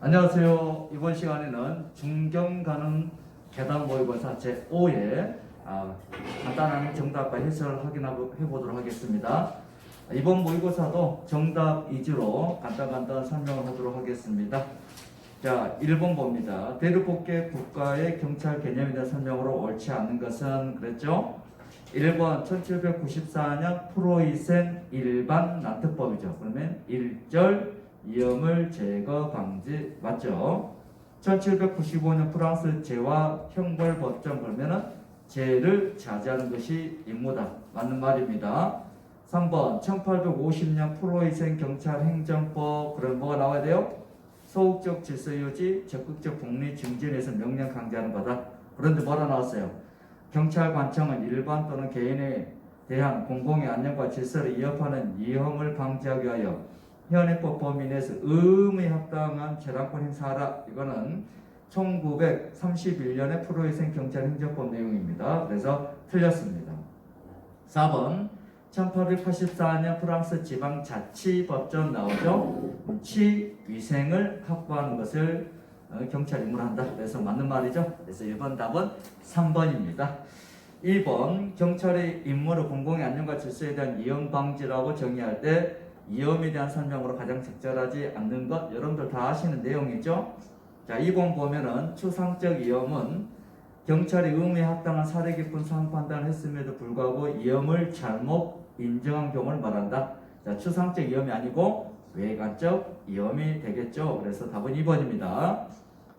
안녕하세요. 이번 시간에는 중경가능 계단 모의고사 제5의 간단한 정답과 해설을 해보도록 하겠습니다. 이번 모의고사도 정답 위주로 간단한 설명을 하도록 하겠습니다. 자, 1번 봅니다. 대륙복개 국가의 경찰 개념에 대한 설명으로 옳지 않은 것은 그랬죠? 1번 1794년 프로이센 일반 난특법이죠. 그러면 1절 위험을 제거 방지 맞죠? 1795년 프랑스 재와 형벌법정 그러면은 재를 자제하는 것이 임무다. 맞는 말입니다. 3번 1850년 프로이센 경찰 행정법 그럼 뭐가 나와야 돼요? 소극적 질서 유지, 적극적 복리 증진에서 명령 강제하는 거다. 그런데 뭐라 나왔어요? 경찰관청은 일반 또는 개인에 대한 공공의 안녕과 질서를 위협하는 위험을 방지하기 위하여 현행법 범위 내에서 의무에 합당한 재량권 행사하라. 이거는 1931년의 프로이센 경찰 행정법 내용입니다. 그래서 틀렸습니다. 4번 1884년 프랑스 지방자치법전 나오죠. 치위생을 확보하는 것을 경찰 임무로 한다. 그래서 맞는 말이죠. 그래서 1번 답은 3번입니다. 2번 경찰의 임무를 공공의 안녕과 질서에 대한 위험 방지라고 정의할 때 위험에 대한 설명으로 가장 적절하지 않는 것 여러분들 다 아시는 내용이죠. 자, 2번 보면은 추상적 위험은 경찰이 의무에 합당한 사례 깊은 상황 판단을 했음에도 불구하고 위험을 잘못 인정한 경우를 말한다. 자, 추상적 위험이 아니고 외관적 위험이 되겠죠. 그래서 답은 2번입니다.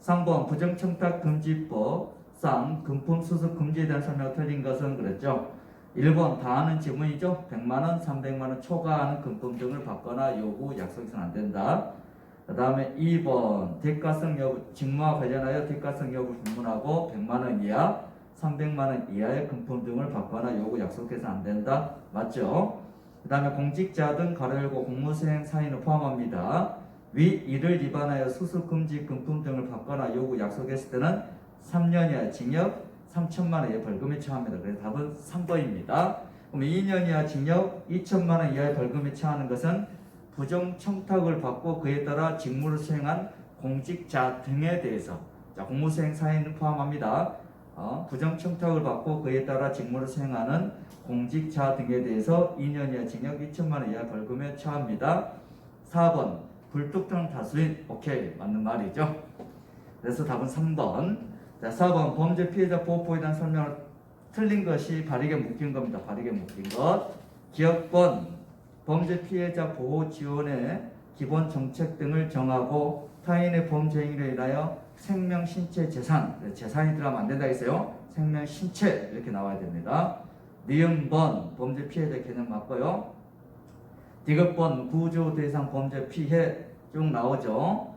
3번 부정청탁금지법상 금품 수수 금지에 대한 설명이 틀린 것은 그랬죠. 1번 다하는 지문이죠. 100만원, 300만원 초과하는 금품 등을 받거나 요구, 약속해서는 안 된다. 그 다음에 2번 대가성 여부, 직무와 관련하여 대가성 여부 불문하고 100만원 이하, 300만원 이하의 금품 등을 받거나 요구, 약속해서는 안 된다. 맞죠? 그 다음에 공직자 등 가로 열고 공무수행 사인을 포함합니다. 위 이를 위반하여 수수금지 금품 등을 받거나 요구, 약속했을 때는 3년 이하 징역 3천만 원 이하의 벌금에 처합니다. 그래서 답은 3번입니다. 그럼 2년 이하 징역 2천만 원 이하의 벌금에 처하는 것은 부정청탁을 받고 그에 따라 직무를 수행한 공직자 등에 대해서, 자, 공무수행 사인을 포함합니다. 부정청탁을 받고 그에 따라 직무를 수행하는 공직자 등에 대해서 2년 이하 징역 2천만 원 이하 벌금에 처합니다. 4번 불특정 다수인, 오케이, 맞는 말이죠. 그래서 답은 3번. 자, 4번 범죄 피해자 보호법에 대한 설명을 틀린 것이 바르게 묶인 겁니다. 바르게 묶인 것. 기업권 범죄 피해자 보호 지원의 기본 정책 등을 정하고 타인의 범죄 행위로 인하여 생명, 신체, 재산, 재산이 들어가면 안 된다 했어요. 생명, 신체 이렇게 나와야 됩니다. 니은번 범죄 피해자 개념 맞고요. 디귿번 구조 대상 범죄 피해 쭉 나오죠.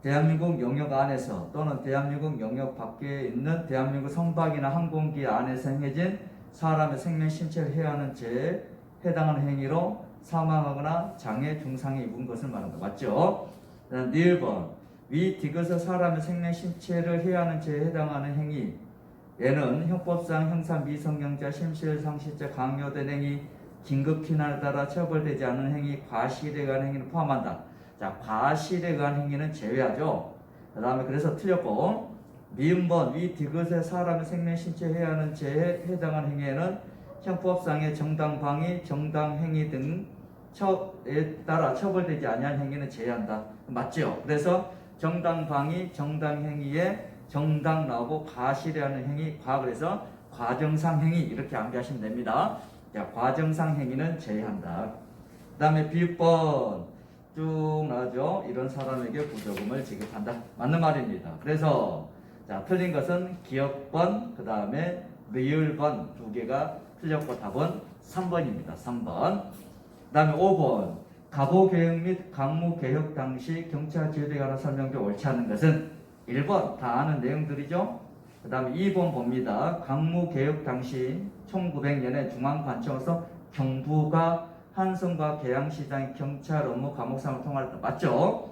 대한민국 영역 안에서 또는 대한민국 영역 밖에 있는 대한민국 선박이나 항공기 안에서 행해진 사람의 생명, 신체를 해하는 죄에 해당하는 행위로 사망하거나 장애, 중상해 입은 것을 말한다. 맞죠? 그다음 1번 위 디귿의 사람의 생명, 신체를 해하는 죄에 해당하는 행위 얘는 형법상 형사 미성년자, 심실상실죄, 강요된 행위, 긴급 피난에 따라 처벌되지 않은 행위, 과실에 관한 행위를 포함한다. 자, 과실에 관한 행위는 제외하죠. 그 다음에 그래서 틀렸고, 미음번 위 디귿의 사람의 생명, 신체 해하는 죄에 해당하는 행위에는 형법상의 정당방위, 정당행위 등에 따라 처벌되지 아니한 행위는 제외한다. 맞죠? 그래서 정당방위, 정당행위에 정당 나오고 과실에 하는 행위, 그래서 과정상 행위 이렇게 암기하시면 됩니다. 자, 과정상 행위는 제외한다. 그 다음에 B번 쭉 나오죠. 이런 사람에게 부조금을 지급한다. 맞는 말입니다. 그래서 자, 틀린 것은 기업번, 그 다음에 리을번 두 개가 틀렸고 답은 3번입니다. 3번. 그 다음에 5번 가보개혁 및 강무개혁 당시 경찰 제도에 관한 설명 중 옳지 않은 것은 1번 다 아는 내용들이죠. 그 다음에 2번 봅니다. 강무개혁 당시 1900년에 중앙관청에서 경부가 한성과 계양시장의 경찰 업무 과목상을 통할했다. 맞죠?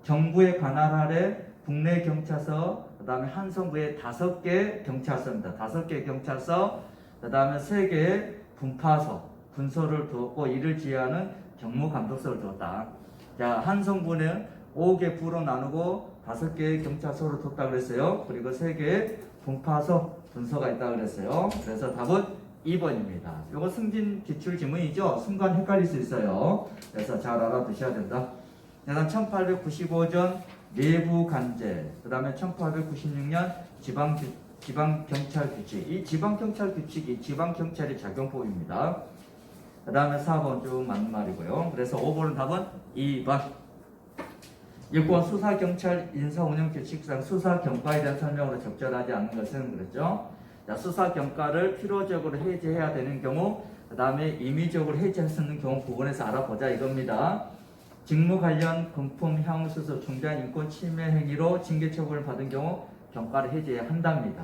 정부의 관할 아래 국내 경찰서, 그 다음에 한성부의 5개 경찰서입니다. 5개 경찰서, 그 다음에 3개의 분파소, 분소를 두었고 이를 지휘하는 경무감독소를 두었다. 자, 한 성분에 5개 부로 나누고 5개의 경찰서를 뒀다 그랬어요. 그리고 3개의 분파소, 분소가 있다 그랬어요. 그래서 답은 2번입니다. 이거 승진 기출 지문이죠. 순간 헷갈릴 수 있어요. 그래서 잘 알아두셔야 된다. 그 다음 1895년 내부 간제, 그 다음에 1896년 지방경찰 규칙. 이 지방경찰 규칙이 지방경찰의 작용법입니다. 그 다음에 4번 쭉 맞는 말이고요. 그래서 5번은 답은 2번. 6번 수사경찰 인사운영규칙상 수사경과에 대한 설명으로 적절하지 않은 것은 그랬죠. 자, 수사경과를 필요적으로 해제해야 되는 경우, 그 다음에 임의적으로 해제할 수 있는 경우 부분에서 알아보자 이겁니다. 직무 관련 금품 향수수 중대한 인권 침해 행위로 징계 처분을 받은 경우 경과를 해제해야 한답니다.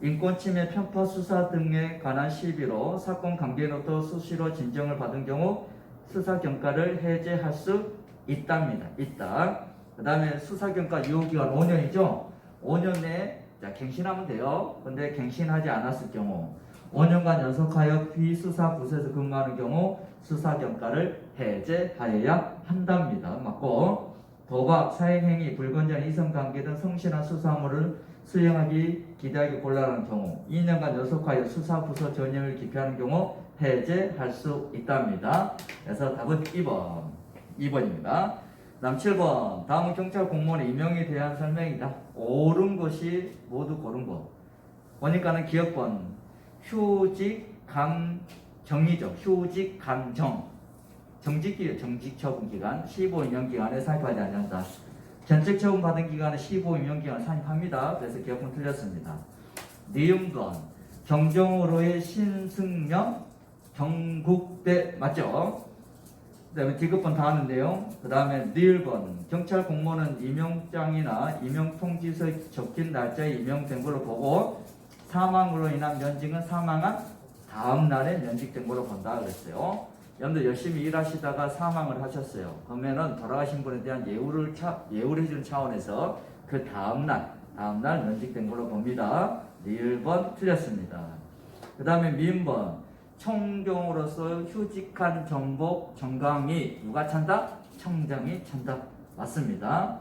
인권 침해 편파 수사 등에 관한 시비로 사건 관계로부터 수시로 진정을 받은 경우 수사 경과를 해제할 수 있답니다. 있다. 그 다음에 수사 경과 유효기간 5년이죠. 5년 내에 갱신하면 돼요. 근데 갱신하지 않았을 경우 5년간 연속하여 비수사 부서에서 근무하는 경우 수사 경과를 해제하여야 한답니다. 맞고, 도박, 사행행위, 불건전, 이성관계 등 성실한 수사물을 수행하기 기대하기 곤란한 경우 2년간 연속하여 수사부서 전형을 기피하는 경우 해제할 수 있답니다. 그래서 답은 2번입니다. 다음 7번. 다음은 경찰 공무원의 임용에 대한 설명이다. 옳은 것이 모두 고른 것. 보니까는 기억번 휴직 감정이죠. 휴직 감정. 정직 처분 기간 15임용 기간에 사입하지 않는다. 견책 처분 받은 기간에 15임용 기간에 사입합니다. 그래서 기억은 틀렸습니다. 니은번 경정으로의 신승명 경국대 맞죠? 그 다음에 디귿번 다 하는 내용. 그 다음에 니을번 경찰 공무원은 임용장이나 임용통지서에 적힌 날짜에 임용된 걸로 보고 사망으로 인한 면직은 사망한 다음 날에 면직된 걸로 본다 그랬어요. 여러분들 열심히 일하시다가 사망을 하셨어요. 그러면은 돌아가신 분에 대한 예우를 해주는 차원에서 그 다음날 면직된 걸로 봅니다. 니을번 틀렸습니다. 그 다음에 미음번 총경으로서 휴직한 정복 정강이 누가 찬다? 청장이 찬다. 맞습니다.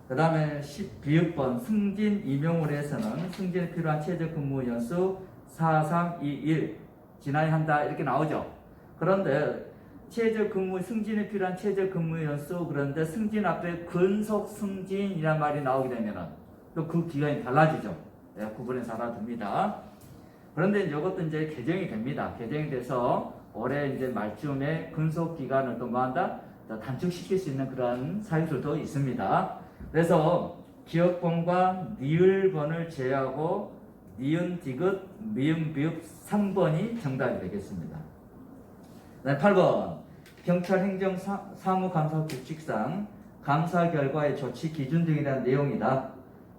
그 다음에 비읍번 승진 임용을 해서는 승진에 필요한 최저 근무 연수 4321 지나야 한다 이렇게 나오죠. 그런데 승진에 필요한 최저 근무 연수, 그런데 승진 앞에 근속 승진이란 말이 나오게 되면은 또 그 기간이 달라지죠. 네, 구분해서 알아둡니다. 그런데 이것도 이제 개정이 됩니다. 개정이 돼서 올해 이제 말쯤에 근속 기간을 또 뭐한다? 단축시킬 수 있는 그런 사유들도 있습니다. 그래서 기억번과 니을번을 제외하고 니은, 디귿, 미음, 비읍 3번이 정답이 되겠습니다. 8번 경찰 행정 사무감사 규칙상 감사 결과의 조치 기준 등에 대한 내용이다.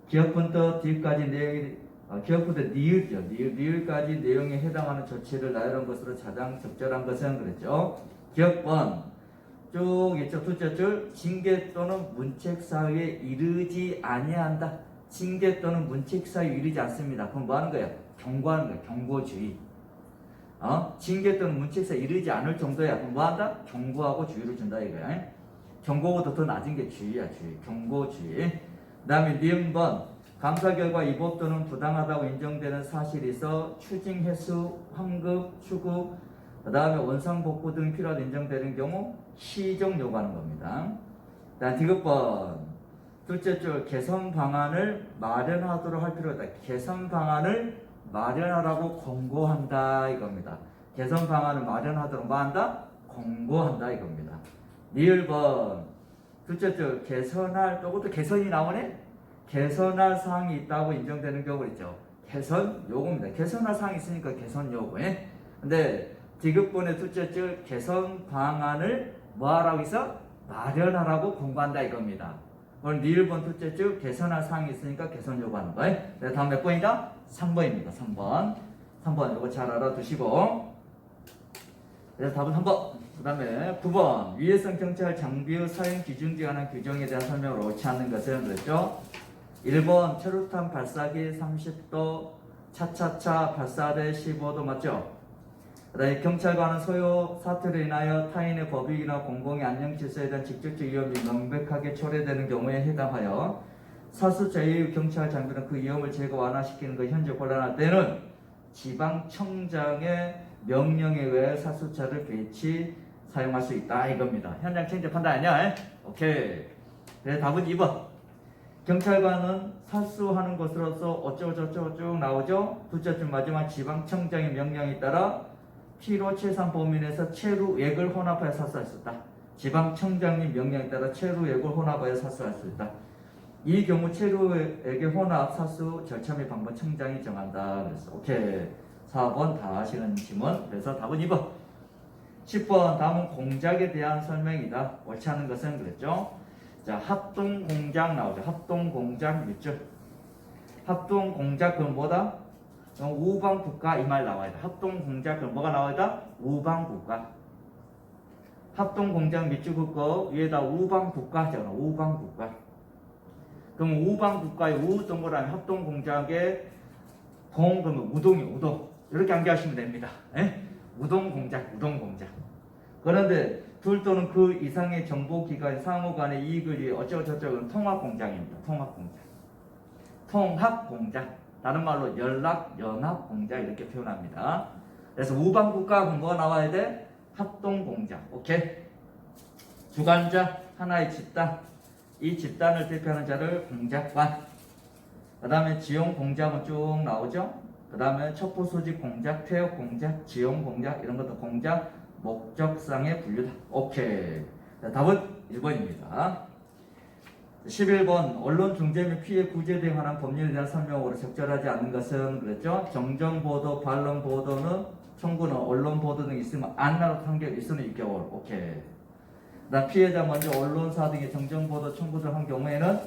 기억부터 뒤까지 내용이 기억부터 니을이죠. 니을까지 내용에 해당하는 조치를 나열한 것으로 가장 적절한 것은 그랬죠. 기억번 쭉 있죠. 둘째 줄 징계 또는 문책 사유에 이르지 아니한다. 징계 또는 문책 사유에 이르지 않습니다. 그럼 뭐 하는 거예요? 경고하는 거예요. 경고주의. 징계 또는 문책 사유에 이르지 않을 정도야. 그럼 뭐 한다? 경고하고 주의를 준다 이거야. 경고보다 더 낮은 게 주의야. 주의. 경고주의. 그 다음에 니은번 감사 결과 위법 또는 부당하다고 인정되는 사실이 있어 추징, 회수, 환급, 추구, 그 다음에 원상복구 등이 필요하다 인정되는 경우 시정 요구하는 겁니다. 다음 디귿번 둘째 줄 개선 방안을 마련하도록 할 필요가 있다. 개선 방안을 마련하라고 권고한다 이겁니다. 개선 방안을 마련하도록 뭐 한다? 권고한다 이겁니다. 니을번 둘째 줄 개선할 또것도 개선이 나오네? 개선할 사항이 있다고 인정되는 경우 있죠. 개선 요구입니다. 개선할 사항이 있으니까 개선 요구에. 근데 디귿번의 둘째 줄 개선 방안을 뭐하라고 있어? 마련하라고 공부한다 이겁니다. 오늘 니을번 둘째 줄 개선할 사항이 있으니까 개선 요구하는 거예요. 그래서 다음 몇 번이다? 3번입니다. 3번 이거 잘 알아두시고. 그래서 답은 3번. 그 다음에 9번 위해성 경찰 장비의 사용 기준 등에 관한 규정에 대한 설명을 옳지 않는 것은 그랬죠. 1번 최루탄 발사기 30도 차차차 발사대 15도 맞죠? 그다음에 경찰관은 소요 사태로 인하여 타인의 법익이나 공공의 안녕 질서에 대한 직접적 위험이 명백하게 초래되는 경우에 해당하여 사수 제2 경찰 장비는 그 위험을 제거 완화시키는 것 현재 곤란할 때는 지방청장의 명령에 의해 사수차를 배치 사용할 수 있다 이겁니다. 현장 책임자 판단 아니야? 오케이. 그래서 답은 2번. 경찰관은 사수하는 것으로서 어쩌고저쩌고 쭉 나오죠. 둘째쯤 마지막 지방청장의 명령에 따라 피로 최상 범위 내에서 체류액을 혼합하여 사수할 수 있다. 지방청장님 명령에 따라 체류액을 혼합하여 사수할 수 있다. 이 경우 체류액의 혼합 사수 절차 및 방법 청장이 정한다. 그래서 오케이. 4번 다 아시는 지문. 그래서 답은 2번. 10번 다음은 공작에 대한 설명이다. 옳지 않은 것은 그랬죠. 자, 합동공작 나오죠. 합동공작 있죠. 합동공작 그건 뭐다? 우방국가 이 말 나와야 돼. 합동공작 그럼 뭐가 나와야 돼? 우방국가. 합동공작 밑줄 긋고 위에다 우방국가 하잖아. 우방국가. 그럼 우방국가의 우 동그라미 합동공작의 동 그러면 우동이 우동. 이렇게 암기하시면 됩니다. 에? 우동공작, 우동공작. 그런데 둘 또는 그 이상의 정보기관 상호 간의 이익을 위해 어쩌고저쩌고는 통합공작입니다. 통합공작. 통합공작. 다른 말로 연락, 연합 공작 이렇게 표현합니다. 그래서 우방국가 뭐가 나와야 돼? 합동공작. 오케이. 주관자 하나의 집단. 이 집단을 대표하는 자를 공작관. 그 다음에 지용 공작은 쭉 나오죠. 그 다음에 첩보 소집 공작, 퇴역 공작, 지용 공작 이런 것도 공작 목적상의 분류다. 오케이. 자, 답은 1번입니다. 11번 언론 중재 및 피해 구제 등에 관한 법률에 대한 설명으로 적절하지 않은 것은 그랬죠. 정정보도, 반론보도는 청구는 언론보도 등이 있으면 안 나로 판결 있으면 6개월. 오케이. 그다음 피해자 먼저 언론사 등의 정정보도 청구를 한 경우에는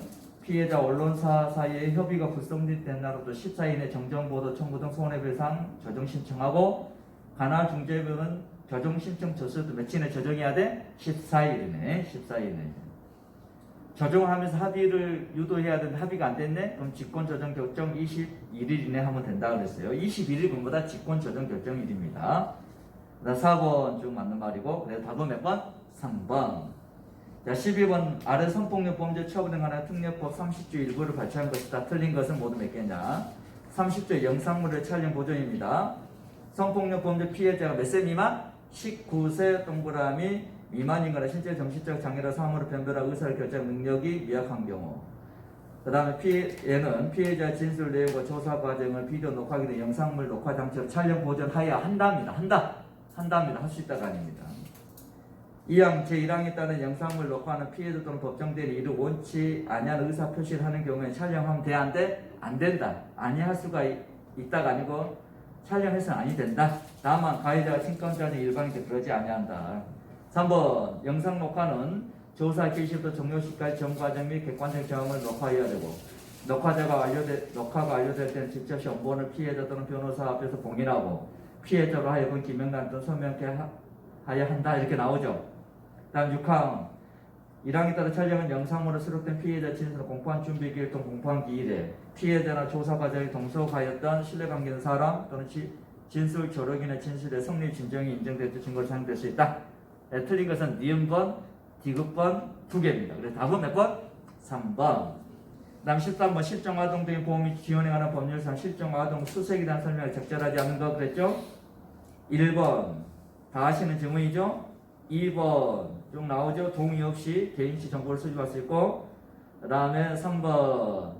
피해자 언론사 사이의 협의가 불성립된 날로부터 14일 이내 정정보도 청구 등 손해배상 조정 신청하고 관할 중재부는 조정 신청 조서도 며칠 이내 조정해야 돼? 14일 이내. 14일 이내. 조정을 하면서 합의를 유도해야 되는데 합의가 안 됐네? 그럼 직권조정 결정 21일 이내 하면 된다 그랬어요. 21일 분보다 직권조정 결정일입니다. 4번 쭉 맞는 말이고, 그래서 답은 몇 번? 3번. 자, 12번 아래 성폭력 범죄 처벌 등 하나 특례법 30조 일부를 발췌한 것이다. 틀린 것은 모두 몇 개냐? 30조 영상물의 촬영 보존입니다. 성폭력 범죄 피해자가 몇 세 미만? 19세 동그라미 미만인거나 실제 정신적 장애라 사함으로 변별할 의사를 결정 능력이 미약한 경우. 그 다음에 얘는 피해자 진술 내용과 조사 과정을 비디오 녹화기 등 영상물 녹화 장치로 촬영 보존하여야 한답니다. 한답니다. 할 수 있다가 아닙니다. 이항 제1항에 따른 영상물 녹화하는 피해자 또는 법정대리 이를 원치 아니한 의사 표시를 하는 경우에 촬영하면 돼? 안 돼? 안 된다. 아니할 수가 있다가 아니고 촬영해서는 아니 된다. 다만 가해자가 친권자는 일반인께 그러지 아니한다. 3번 영상 녹화는 조사 개시부터 종료 시까지 전 과정 및 객관적 경험을 녹화해야 되고 녹화가 완료될 때는 직접 원본을 피해자 또는 변호사 앞에서 봉인하고 피해자로 하여금 기명단 또는 서명케 하여야 한다 이렇게 나오죠. 다음 6항 1항에 따라 촬영은 영상으로 수록된 피해자 진술을 공포한 준비기일 또는 공포한 기일에 피해자나 조사 과정에 동석하였던 신뢰관계 있는 사람 또는 진술 조력인의 진술에 성립 진정이 인정될 때 증거로 사용될 수 있다. 네, 틀린 것은 니은번, 디귿번 두 개입니다. 그래서 답은 몇 번? 3번. 그 다음 13번 실종아동 등의 보험이 지원에 관한 법률상 실종아동 수색에 대한 설명이 적절하지 않은 거 그랬죠? 1번 다 아시는 질문이죠? 2번 쭉 나오죠? 동의 없이 개인시 정보를 수집할 수 있고 그 다음에 3번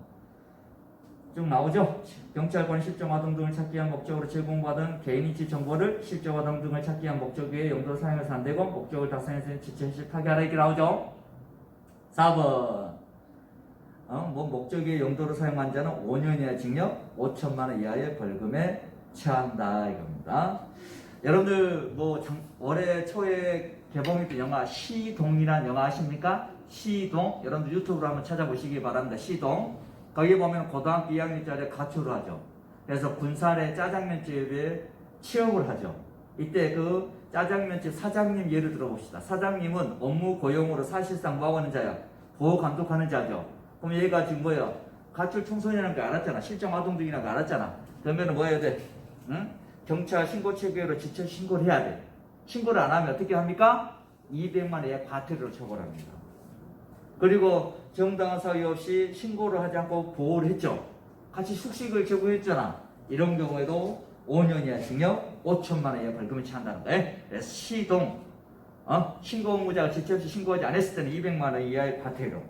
쭉 나오죠? 경찰관이 실종아동 등을 찾기 위한 목적으로 제공받은 개인인지 정보를 실종아동 등을 찾기 위한 목적 외에 용도로 사용해서 안 되고 목적을 달성해서 지체시 파기하라 이렇게 나오죠? 4번 목적 외에 용도로 사용한 자는 5년 이하 징역 5천만 원 이하의 벌금에 처한다 이겁니다. 여러분들 올해 초에 개봉했던 영화 시동이라는 영화 아십니까? 시동 여러분들 유튜브로 한번 찾아보시기 바랍니다. 시동 거기에 보면 고등학교 2학년짜리 가출을 하죠. 그래서 군산의 짜장면집에 취업을 하죠. 이때 그 짜장면집 사장님 예를 들어봅시다. 사장님은 업무 고용으로 사실상 뭐 하는 자야? 보호 감독하는 자죠. 그럼 얘가 지금 뭐야? 가출 청소년이라는 거 알았잖아. 실종 아동들이라는 거 알았잖아. 그러면 뭐 해야 돼? 응? 경찰 신고 체계로 지체 신고를 해야 돼. 신고를 안 하면 어떻게 합니까? 200만 원의 과태료를 처벌합니다. 그리고 정당한 사유 없이 신고를 하지 않고 보호를 했죠. 같이 숙식을 제공했잖아. 이런 경우에도 5년 이하 징역 5천만 원 이하 벌금을 처한다는 거예요. 그래서 시동 신고 의무자가 지체 없이 신고하지 않았을 때는 200만 원 이하의 과태료.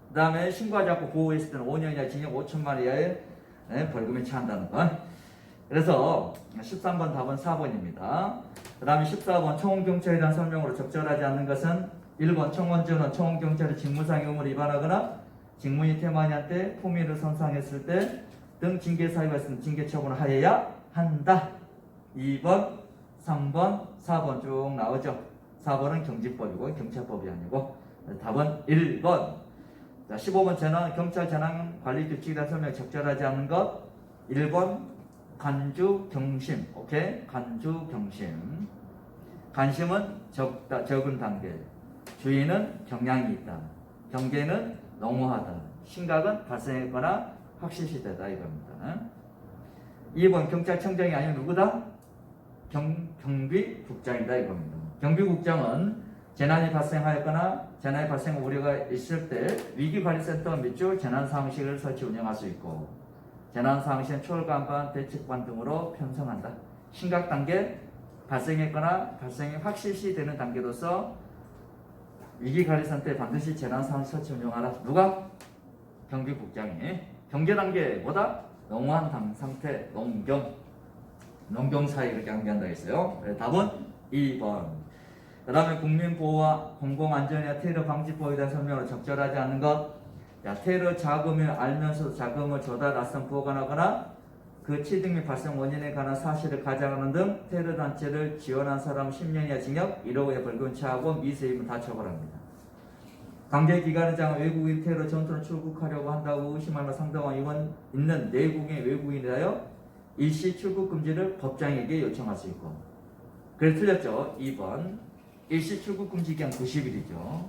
그 다음에 신고하지 않고 보호했을 때는 5년 이하 징역 5천만 원 이하의 벌금을 처한다는 거. 그래서 13번 답은 4번입니다. 그 다음에 14번 청원경찰에 대한 설명으로 적절하지 않는 것은 1번 청원전은 청원경찰의 직무상 의무를 위반하거나 직무인 태만이한테 포미를 선상했을 때 등 징계 사유가 있으면 징계 처분을 하여야 한다. 2번, 3번, 4번 쭉 나오죠. 4번은 경직법이고 경찰법이 아니고 답은 1번. 자, 15번 경찰 재난관리 규칙에 대한 설명 적절하지 않는 것. 1번 간주 경심. 오케이? 간주 경심. 관심은 적은 단계. 주의는 경향이 있다. 경계는 농후하다. 심각은 발생했거나 확실시되다 이겁니다. 2번 경찰청장이 아니면 누구다? 경비국장이다 이겁니다. 경비국장은 재난이 발생하였거나 재난이 발생 우려가 있을 때 위기관리센터 밑줄 재난상황실을 설치 운영할 수 있고 재난상황실은 초월간반, 대책반 등으로 편성한다. 심각단계 발생했거나 발생이 확실시되는 단계로서 위기관리센터에 반드시 재난상황실 설치 운영하라. 누가? 경비국장이. 경계 단계보다 농후한 상태, 농경 사이 이렇게 암기한다 했어요. 답은 2번. 그 다음에 국민보호와 공공안전이나 테러 방지법에 대한 설명을 적절하지 않는 것. 자, 테러 자금을 알면서도 자금을 조달, 낯선 보관하거나 그 취득 및 발생 원인에 관한 사실을 가장하는 등 테러 단체를 지원한 사람 10년 이하 징역, 1억 이하 벌금 처하고 미세임은 다 처벌합니다. 관계기관의 장 외국인 테러 전투를 출국하려고 한다고 의심하는 상당한 이원 있는 내국인 외국인이라여 일시 출국 금지를 법장에게 요청할 수 있고. 그래서 틀렸죠. 2번 일시 출국 금지 기간 90일이죠.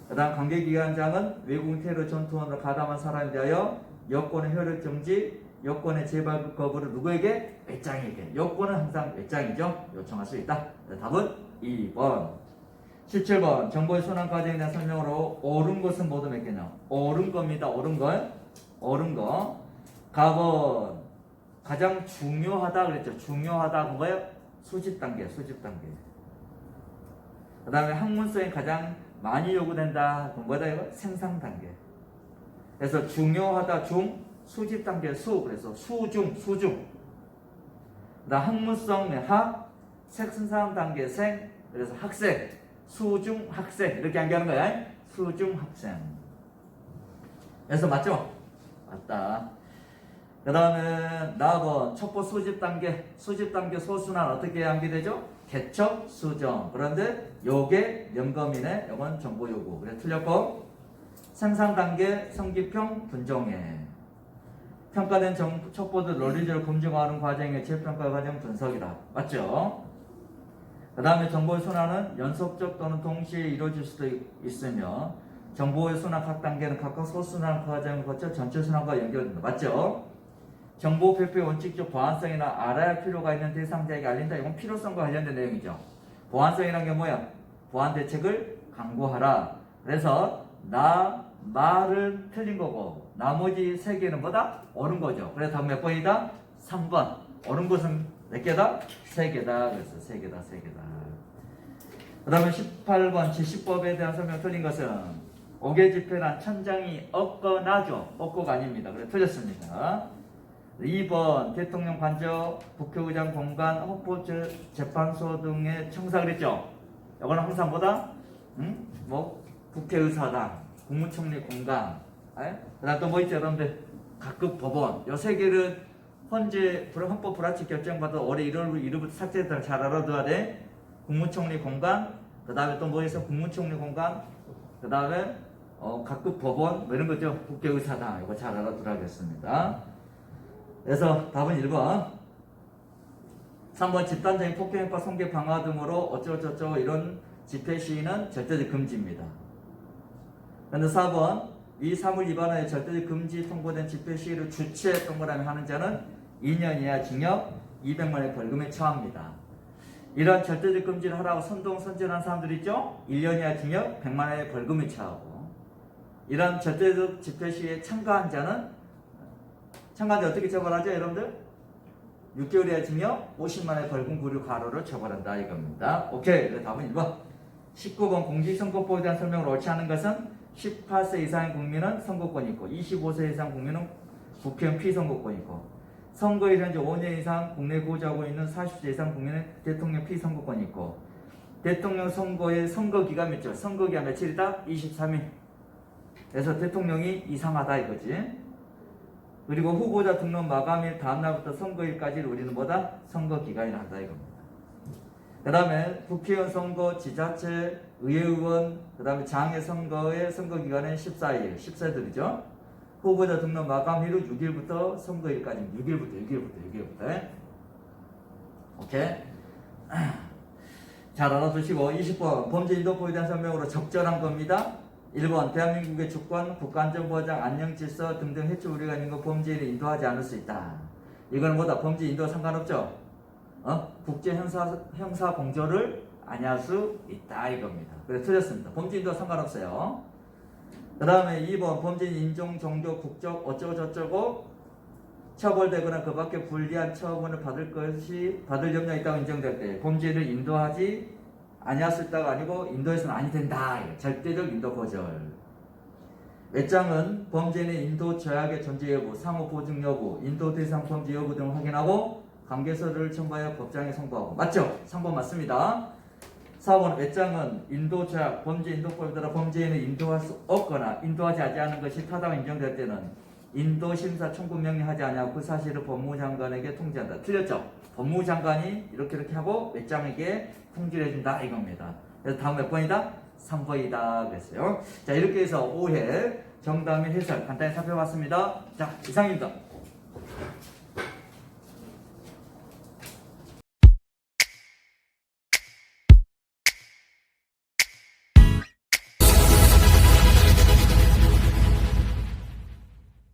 그 다음 관계기관장은 외국인 테러 전투원으로 가담한 사람에 대하여 여권의 효력 정지, 여권의 재발 거부를 누구에게? 외장에게. 여권은 항상 외장이죠. 요청할 수 있다. 답은 2번. 17번 정보의 순환 과정에 대한 설명으로 옳은 것은 모두 몇 개냐? 옳은 겁니다. 옳은 걸. 옳은 거. 가번 가장 중요하다 그랬죠. 중요하다 그거예요. 수집 단계. 그 다음에 학문성이 가장 많이 요구된다. 그럼 뭐다 이거? 생산 단계. 그래서 중요하다 중, 수집 단계 수. 그래서 수중. 그 다음 학문성 학, 생산 단계 생. 그래서 학생. 수중 학생 이렇게 암기하는 거야. 수중 학생. 그래서 맞죠? 맞다. 그 다음에 나번 첩보 수집 단계 소순환 어떻게 암기되죠? 개척 수정. 그런데 요게 명검이네. 요건 정보 요구. 그래 틀렸고. 생산 단계 성기평 분정해. 평가된 첩보들 논리적으로 검증하는 과정의 재평가 과정 분석이다. 맞죠? 그 다음에 정보의 순환은 연속적 또는 동시에 이루어질 수도 있으며 정보의 순환 각 단계는 각각 소순환 과정을 거쳐 전체 순환과 연결된다. 맞죠? 정보 배포의 원칙적 보안성이나 알아야 할 필요가 있는 대상자에게 알린다. 이건 필요성과 관련된 내용이죠. 보안성이라는 게 뭐야? 보안 대책을 강구하라. 그래서 말을 틀린 거고 나머지 세 개는 뭐다? 옳은 거죠. 그래서 답은 몇 번이다? 3번. 옳은 것은 몇 개다? 3개다. 그래서 3개다. 그 다음에 18번 지시법에 대한 설명 틀린 것은 옥외집회란 천장이 없거나죠. 없고가 아닙니다. 그래서 틀렸습니다. 2번 대통령 관저, 국회의장 공간, 헌법재판소 등의 청사 그랬죠. 이거는 항상 뭐다? 국회의사당, 국무총리 공간. 그 다음 또 뭐 있죠 여러분들? 각급 법원. 요 세 개를 현재 헌법 불합치 결정받아 올해 1월부터 삭제했다는 잘 알아둬야 돼. 국무총리 공간, 그 다음에 또 뭐 있어? 국무총리 공간, 그 다음에 각급 법원, 뭐 이런 거죠. 국회의사당. 이거 잘 알아두라겠습니다. 그래서 답은 1번. 3번 집단적인 폭행과 성계 방화 등으로 어쩌고저쩌고 이런 집회 시위는 절대적 금지입니다. 그런데 4번 위 사물 위반하여 절대적 금지 통보된 집회 시위를 주최 동그라미 하는 자는 2년 이하 징역 200만 원의 벌금에 처합니다. 이런 절대적 금지를 하라고 선동선전한 사람들 있죠? 1년 이하 징역 100만 원의 벌금에 처하고, 이런 절대적 집회 시위에 참가한 자는 어떻게 처벌하죠, 여러분들? 6개월 이하 징역 50만 원의 벌금 구류 과로를 처벌한다 이겁니다. 오케이. 답은 1번. 19번 공직선거법에 대한 설명을 옳지 않은 것은 18세 이상의 국민은 선거권이 있고 25세 이상 국민은 국회의원 피선거권이 있고 선거일 현재 5년 이상 국내 거주하고 있는 40세 이상 국민은 대통령 피선거권이 있고 대통령 선거의 선거기간 며칠? 선거기간 며칠이다? 23일. 그래서 대통령이 이상하다 이거지. 그리고 후보자 등록 마감일 다음날부터 선거일까지를 우리는 뭐다? 선거기간이라 한다 이겁니다. 그 다음에 국회의원 선거, 지자체, 의회의원, 그 다음에 장애 선거의 선거기간은 14일, 14일이죠. 후보자 등록 마감일은 6일부터 선거일까지 6일부터. 오케이? 잘 알아두시고 20번 범죄인도법에 대한 설명으로 적절한 겁니다. 1번 대한민국의 주권, 국가안전보장, 안녕질서 등등 해치 우려가 있는 것 범죄인을 인도하지 않을 수 있다. 이거는 뭐다? 범죄 인도와 상관없죠? 국제 형사 공조를 아니할 수 있다 이겁니다. 그래서 틀렸습니다. 범죄 인도와 상관없어요. 그 다음에 2번 범죄인 인종, 종교, 국적 어쩌고 저쩌고 처벌되거나 그 밖에 불리한 처분을 받을 염려가 있다고 인정될 때 범죄인을 인도하지 아니할 수 있다가 아니고 인도해서는 아니 된다. 절대적 인도 거절. 외장은 범죄인의 인도 조약의 존재 여부, 상호 보증 여부, 인도 대상 범죄 여부 등을 확인하고 관계서류를 첨부하여 법정에 송부하고. 맞죠? 3번 맞습니다. 4번 외장은 인도 조약, 범죄 인도법에 따라 범죄인을 인도할 수 없거나 인도하지 않은 것이 타당하게 인정될 때는 인도 심사 청구 명령하지 않냐고 그 사실을 법무부 장관에게 통지한다. 틀렸죠? 법무부 장관이 이렇게 하고 외장에게 통지를 해준다 이겁니다. 그래서 다음 몇 번이다? 3번이다 그랬어요. 자, 이렇게 해서 5회 정답 및 해설 간단히 살펴봤습니다. 자, 이상입니다.